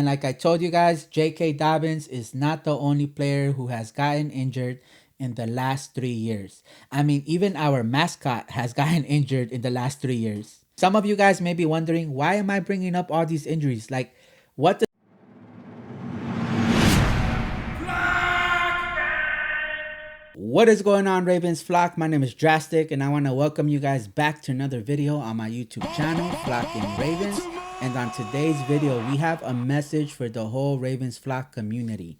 like I told you guys, JK Dobbins is not the only player who has gotten injured in the last 3 years. I mean, even our mascot has gotten injured in the last 3 years. Some of you guys may be wondering, why am I bringing up all these injuries? Like, what the What is going on, Ravens flock? My name is Drastic, and I want to welcome you guys back to another video on my YouTube channel, Flocking Ravens. And on today's video, we have a message for the whole Ravens flock community.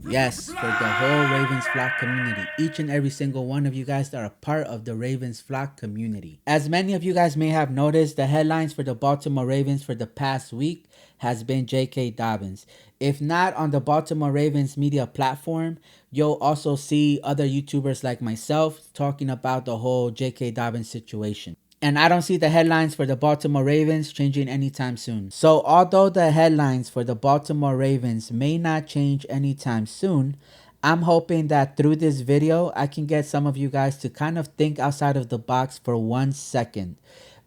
Yes, for the whole Ravens flock community. Each and every single one of you guys that are part of the Ravens flock community. As many of you guys may have noticed, the headlines for the Baltimore Ravens for the past week has been JK Dobbins. If not on the Baltimore Ravens media platform, you'll also see other YouTubers like myself talking about the whole JK Dobbins situation. And I don't see the headlines for the Baltimore Ravens changing anytime soon. So although the headlines for the Baltimore Ravens may not change anytime soon, I'm hoping that through this video, I can get some of you guys to kind of think outside of the box for 1 second.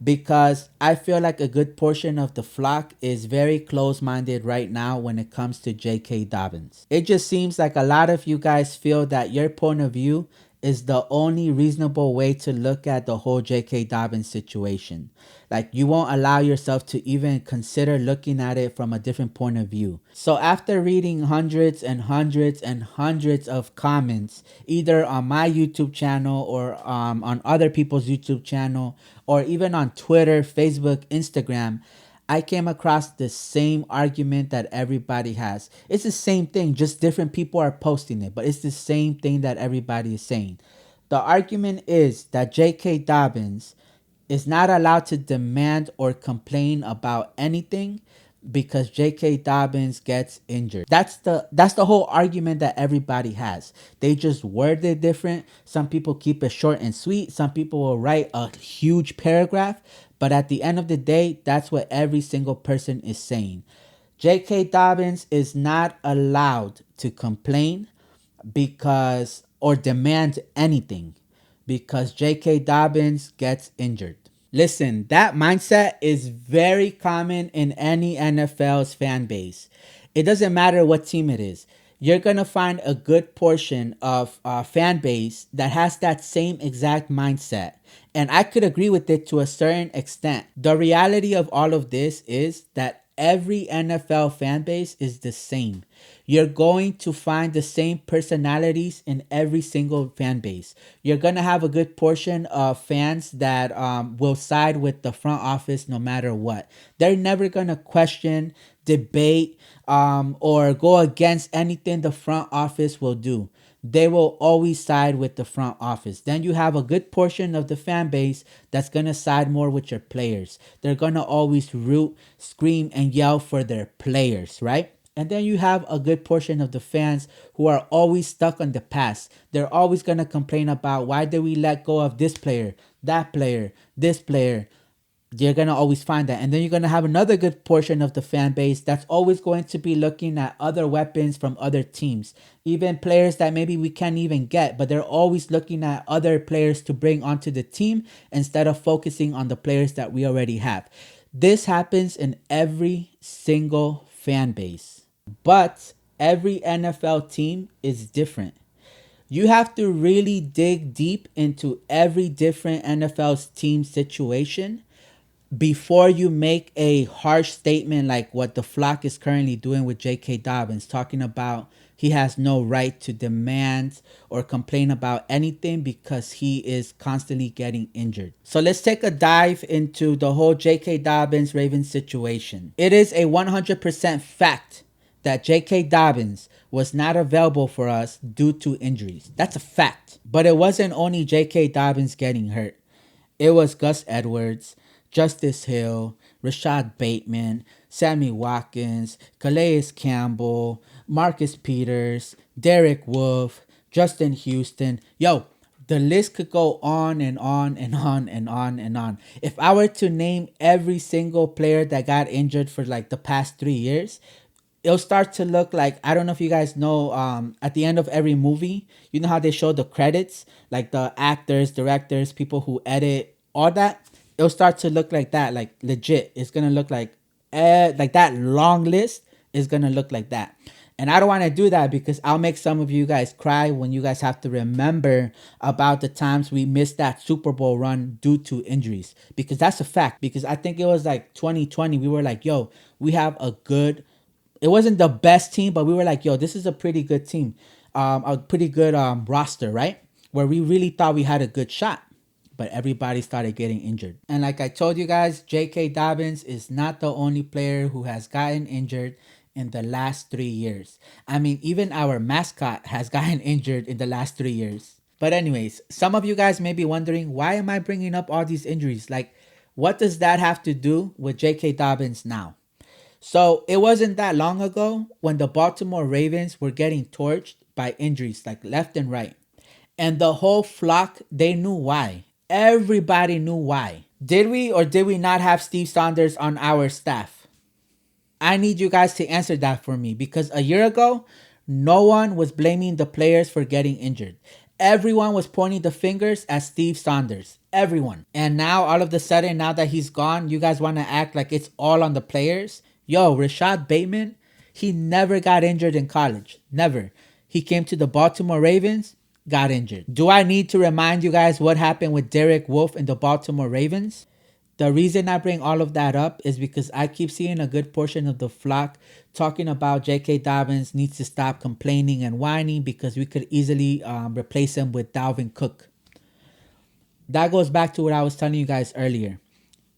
Because I feel like a good portion of the flock is very close-minded right now when it comes to JK Dobbins. It just seems like a lot of you guys feel that your point of view is the only reasonable way to look at the whole JK Dobbins situation. Like, you won't allow yourself to even consider looking at it from a different point of view. So after reading hundreds and hundreds and hundreds of comments, either on my YouTube channel or on other people's YouTube channel, or even on Twitter, Facebook, Instagram, I came across the same argument that everybody has. It's the same thing, just different people are posting it, but it's the same thing that everybody is saying. The argument is that JK Dobbins is not allowed to demand or complain about anything because JK Dobbins gets injured. That's the whole argument that everybody has. They just word it different. Some people keep it short and sweet. Some people will write a huge paragraph. But at the end of the day, that's what every single person is saying. JK Dobbins is not allowed to complain or demand anything because JK Dobbins gets injured. Listen, that mindset is very common in any NFL's fan base. It doesn't matter what team it is. You're going to find a good portion of fan base that has that same exact mindset. And I could agree with it to a certain extent. The reality of all of this is that every NFL fan base is the same. You're going to find the same personalities in every single fan base. You're going to have a good portion of fans that will side with the front office no matter what. They're never going to question, debate, or go against anything the front office will do. They will always side with the front office. Then you have a good portion of the fan base that's going to side more with your players. They're going to always root, scream, and yell for their players, right? And then you have a good portion of the fans who are always stuck on the past. They're always going to complain about, why did we let go of this player, that player, this player. You're going to always find that. And then you're going to have another good portion of the fan base that's always going to be looking at other weapons from other teams. Even players that maybe we can't even get, but they're always looking at other players to bring onto the team instead of focusing on the players that we already have. This happens in every single fan base. But every NFL team is different. You have to really dig deep into every different NFL's team situation before you make a harsh statement like what the flock is currently doing with JK Dobbins, talking about he has no right to demand or complain about anything because he is constantly getting injured. So let's take a dive into the whole JK Dobbins Ravens situation. It is a 100% fact that JK Dobbins was not available for us due to injuries. That's a fact. But it wasn't only JK Dobbins getting hurt. It was Gus Edwards, Justice Hill, Rashad Bateman, Sammy Watkins, Calais Campbell, Marcus Peters, Derek Wolfe, Justin Houston. Yo, the list could go on and on and on and on and on. If I were to name every single player that got injured for like the past 3 years, it'll start to look like, I don't know if you guys know, at the end of every movie, you know how they show the credits, like the actors, directors, people who edit, all that. It'll start to look like that, like legit. It's gonna look like that long list is going to look like that. And I don't want to do that because I'll make some of you guys cry when you guys have to remember about the times we missed that Super Bowl run due to injuries. Because that's a fact. Because I think it was like 2020. We were like, yo, we have a good, it wasn't the best team, but we were like, yo, this is a pretty good team. A pretty good roster, right? Where we really thought we had a good shot. But everybody started getting injured. And like I told you guys, JK Dobbins is not the only player who has gotten injured in the last 3 years. I mean, even our mascot has gotten injured in the last 3 years. But anyways, some of you guys may be wondering, why am I bringing up all these injuries? Like, what does that have to do with JK Dobbins now? So it wasn't that long ago when the Baltimore Ravens were getting torched by injuries like left and right. And the whole flock, they knew why. Everybody knew why. Did we or did we not have Steve Saunders on our staff? I need you guys to answer that for me because a year ago, no one was blaming the players for getting injured. Everyone was pointing the fingers at Steve Saunders. Everyone. And now, all of a sudden, now that he's gone, you guys want to act like it's all on the players? Yo, Rashad Bateman, he never got injured in college. Never. He came to the Baltimore Ravens, got injured. Do I need to remind you guys what happened with Derek Wolfe and the Baltimore Ravens? The reason I bring all of that up is because I keep seeing a good portion of the flock talking about JK Dobbins needs to stop complaining and whining because we could easily replace him with Dalvin Cook. That goes back to what I was telling you guys earlier.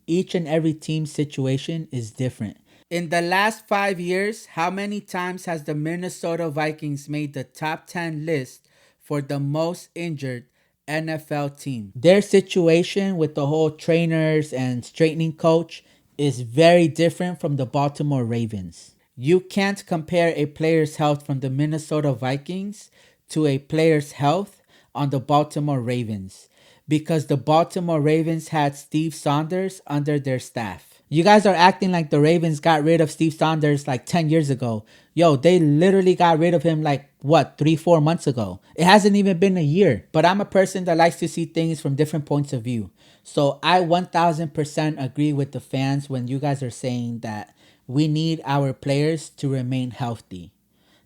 Each and every team situation is different. In the last 5 years, how many times has the Minnesota Vikings made the top 10 list for the most injured NFL team? Their situation with the whole trainers and straightening coach is very different from the Baltimore Ravens. You can't compare a player's health from the Minnesota Vikings to a player's health on the Baltimore Ravens because the Baltimore Ravens had Steve Saunders under their staff. You guys are acting like the Ravens got rid of Steve Saunders like 10 years ago. Yo, they literally got rid of him like, what, 3-4 months ago. It hasn't even been a year. But I'm a person that likes to see things from different points of view. So I 1000% agree with the fans when you guys are saying that we need our players to remain healthy.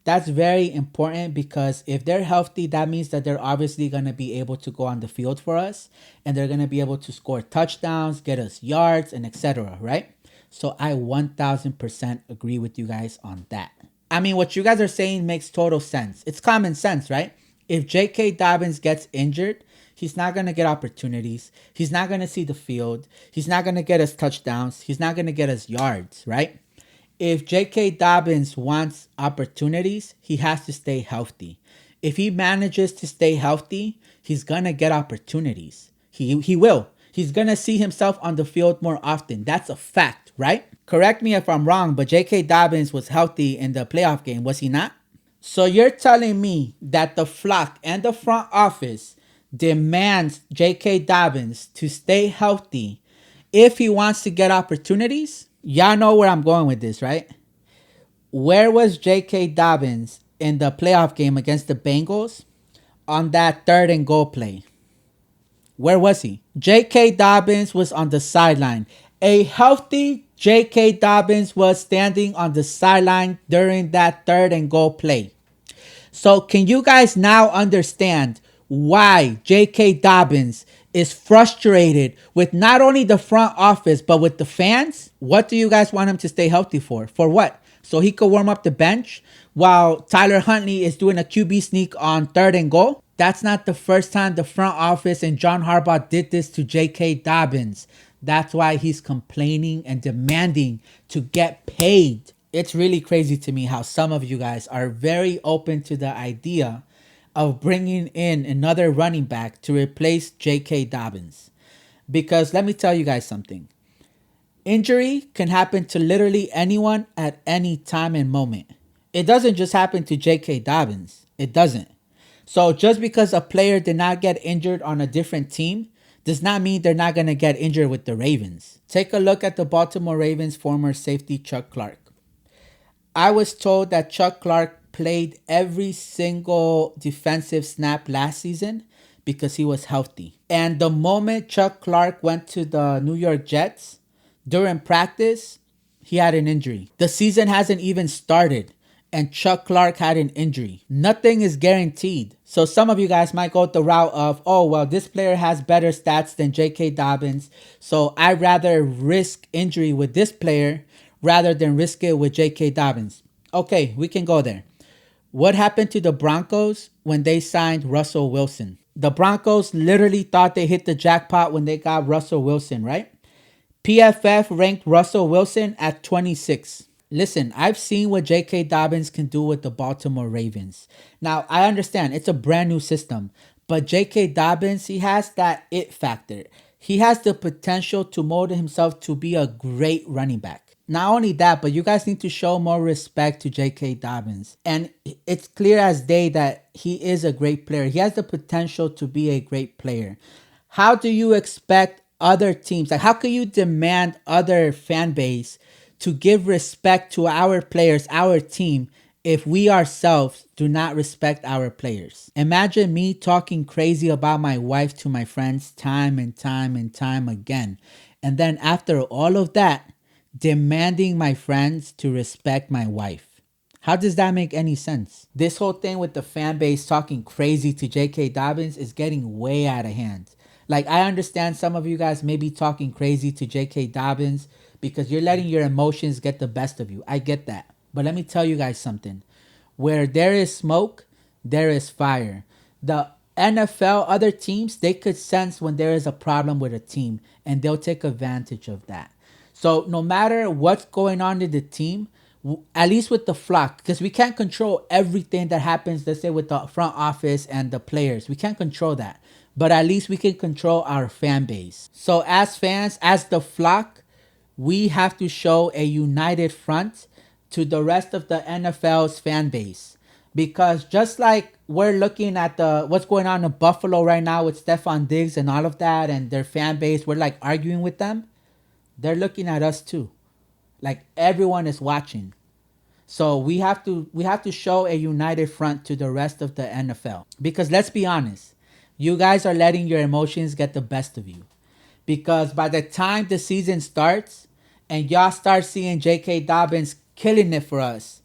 That's very important because if they're healthy, that means that they're obviously going to be able to go on the field for us and they're going to be able to score touchdowns, get us yards, and etc. Right? So I 1000% agree with you guys on that. I mean, what you guys are saying makes total sense. It's common sense, right? If JK Dobbins gets injured, he's not going to get opportunities. He's not going to see the field. He's not going to get us touchdowns. He's not going to get us yards, right? If JK Dobbins wants opportunities, he has to stay healthy. If he manages to stay healthy, he's going to get opportunities. He will. He's going to see himself on the field more often. That's a fact, right? Correct me if I'm wrong, but JK Dobbins was healthy in the playoff game, was he not? So you're telling me that the flock and the front office demands JK Dobbins to stay healthy if he wants to get opportunities? Y'all know where I'm going with this, right? Where was JK Dobbins in the playoff game against the Bengals on that 3rd and goal play? Where was he? JK Dobbins was on the sideline. A healthy JK Dobbins was standing on the sideline during that 3rd and goal play. So can you guys now understand why JK Dobbins is frustrated with not only the front office, but with the fans? What do you guys want him to stay healthy for? For what? So he could warm up the bench while Tyler Huntley is doing a QB sneak on 3rd and goal? That's not the first time the front office and John Harbaugh did this to JK Dobbins. That's why he's complaining and demanding to get paid. It's really crazy to me how some of you guys are very open to the idea of bringing in another running back to replace JK Dobbins. Because let me tell you guys something. Injury can happen to literally anyone at any time and moment. It doesn't just happen to JK Dobbins. It doesn't. So just because a player did not get injured on a different team does not mean they're not going to get injured with the Ravens. Take a look at the Baltimore Ravens former safety Chuck Clark. I was told that Chuck Clark played every single defensive snap last season because he was healthy. And the moment Chuck Clark went to the New York Jets during practice, he had an injury. The season hasn't even started, and Chuck Clark had an injury. Nothing is guaranteed. So some of you guys might go the route of, oh, well, this player has better stats than JK Dobbins, so I'd rather risk injury with this player rather than risk it with JK Dobbins. Okay, we can go there. What happened to the Broncos when they signed Russell Wilson? The Broncos literally thought they hit the jackpot when they got Russell Wilson, right? PFF ranked Russell Wilson at 26. Listen, I've seen what JK Dobbins can do with the Baltimore Ravens. Now, I understand it's a brand new system, but JK Dobbins, he has that it factor. He has the potential to mold himself to be a great running back. Not only that, but you guys need to show more respect to JK Dobbins. And it's clear as day that he is a great player. He has the potential to be a great player. How do you expect other teams, like how can you demand other fan base to give respect to our players, our team, if we ourselves do not respect our players? Imagine me talking crazy about my wife to my friends time and time and time again. And then after all of that, demanding my friends to respect my wife. How does that make any sense? This whole thing with the fan base talking crazy to JK Dobbins is getting way out of hand. Like, I understand some of you guys may be talking crazy to JK Dobbins because you're letting your emotions get the best of you. I get that. But let me tell you guys something. Where there is smoke, there is fire. The NFL, other teams, they could sense when there is a problem with a team, and they'll take advantage of that. So no matter what's going on in the team, at least with the flock, because we can't control everything that happens, let's say with the front office and the players. We can't control that. But at least we can control our fan base. So as fans, as the flock, we have to show a united front to the rest of the NFL's fan base. Because just like we're looking at what's going on in Buffalo right now with Stephon Diggs and all of that and their fan base, we're like arguing with them. They're looking at us too. Like everyone is watching. So we have to show a united front to the rest of the NFL. Because let's be honest, you guys are letting your emotions get the best of you. Because by the time the season starts and y'all start seeing JK Dobbins killing it for us,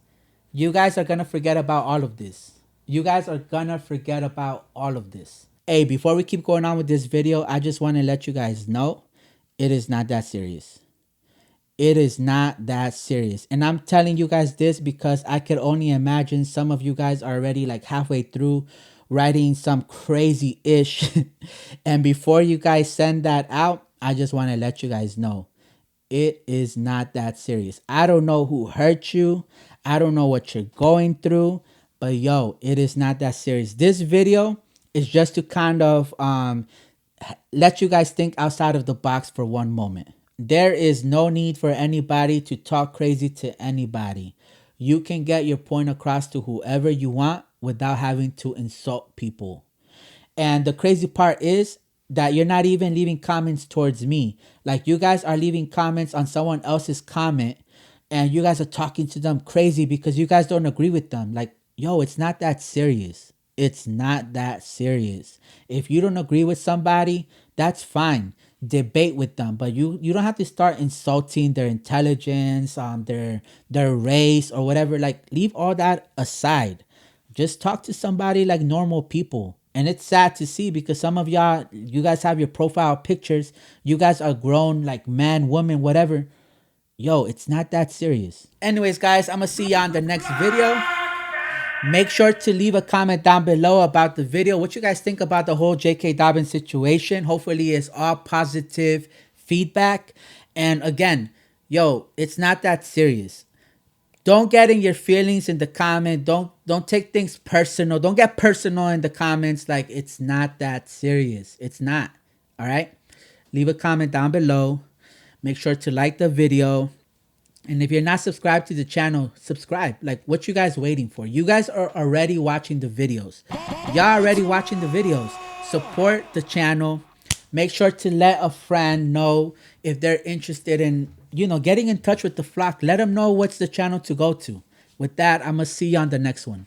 you guys are going to forget about all of this. You guys are going to forget about all of this. Hey, before we keep going on with this video, I just want to let you guys know it is not that serious. It is not that serious. And I'm telling you guys this because I could only imagine some of you guys are already like halfway through writing some crazy ish. And before you guys send that out, I just want to let you guys know it is not that serious. I don't know who hurt you. I don't know what you're going through, but yo, it is not that serious. This video is just to kind of let you guys think outside of the box for one moment. There is no need for anybody to talk crazy to anybody. You can get your point across to whoever you want without having to insult people. And the crazy part is that you're not even leaving comments towards me. Like, you guys are leaving comments on someone else's comment and you guys are talking to them crazy because you guys don't agree with them. Like, yo, it's not that serious. It's not that serious. If you don't agree with somebody, that's fine. Debate with them, but you don't have to start insulting their intelligence, their race or whatever. Like, leave all that aside. Just talk to somebody like normal people. And it's sad to see because some of y'all, you guys have your profile pictures. You guys are grown like man, woman, whatever. Yo, it's not that serious. Anyways, guys, I'm gonna see y'all in the next video. Make sure to leave a comment down below about the video. What you guys think about the whole JK Dobbins situation. Hopefully it's all positive feedback. And again, yo, it's not that serious. Don't get in your feelings in the comment. Don't take things personal. Don't get personal in the comments. Like, it's not that serious. It's not. All right? Leave a comment down below. Make sure to like the video. And if you're not subscribed to the channel, subscribe. Like, what you guys waiting for? You guys are already watching the videos. Y'all already watching the videos. Support the channel. Make sure to let a friend know if they're interested in, you know, getting in touch with the flock. Let them know what's the channel to go to. With that, I'm going to see you on the next one.